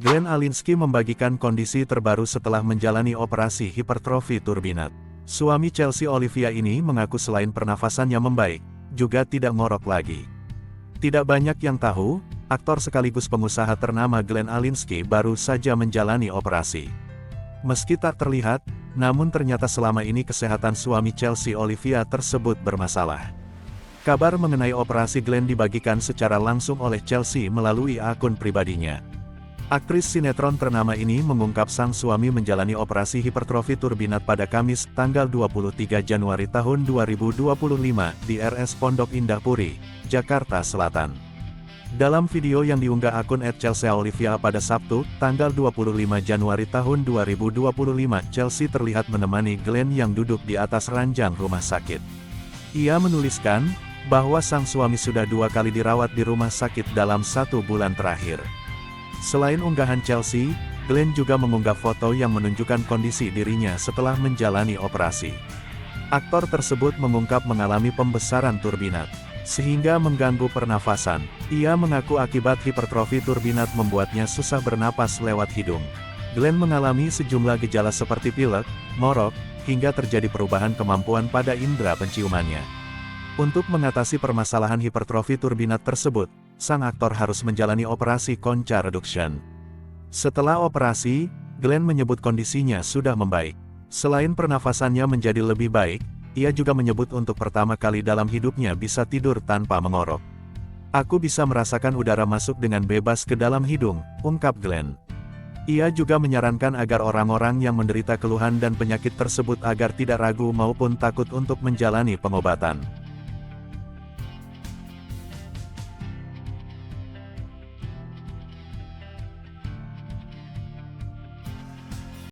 Glenn Alinsky membagikan kondisi terbaru setelah menjalani operasi hipertrofi turbinat. Suami Chelsea Olivia ini mengaku selain pernafasannya membaik, juga tidak ngorok lagi. Tidak banyak yang tahu, aktor sekaligus pengusaha ternama Glenn Alinsky baru saja menjalani operasi. Meski tak terlihat, namun ternyata selama ini kesehatan suami Chelsea Olivia tersebut bermasalah. Kabar mengenai operasi Glenn dibagikan secara langsung oleh Chelsea melalui akun pribadinya. Aktris sinetron ternama ini mengungkap sang suami menjalani operasi hipertrofi turbinat pada Kamis, tanggal 23 Januari tahun 2025 di RS Pondok Indah Puri, Jakarta Selatan. Dalam video yang diunggah akun @chelseaolivia pada Sabtu, tanggal 25 Januari tahun 2025, Chelsea terlihat menemani Glenn yang duduk di atas ranjang rumah sakit. Ia menuliskan bahwa sang suami sudah 2 kali dirawat di rumah sakit dalam 1 bulan terakhir. Selain unggahan Chelsea, Glenn juga mengunggah foto yang menunjukkan kondisi dirinya setelah menjalani operasi. Aktor tersebut mengungkap mengalami pembesaran turbinat, sehingga mengganggu pernafasan. Ia mengaku akibat hipertrofi turbinat membuatnya susah bernapas lewat hidung. Glenn mengalami sejumlah gejala seperti pilek, ngorok, hingga terjadi perubahan kemampuan pada indera penciumannya. Untuk mengatasi permasalahan hipertrofi turbinat tersebut, sang aktor harus menjalani operasi concha reduction. Setelah operasi, Glenn menyebut kondisinya sudah membaik. Selain pernafasannya menjadi lebih baik, ia juga menyebut untuk pertama kali dalam hidupnya bisa tidur tanpa mengorok. "Aku bisa merasakan udara masuk dengan bebas ke dalam hidung," ungkap Glenn. Ia juga menyarankan agar orang-orang yang menderita keluhan dan penyakit tersebut agar tidak ragu maupun takut untuk menjalani pengobatan.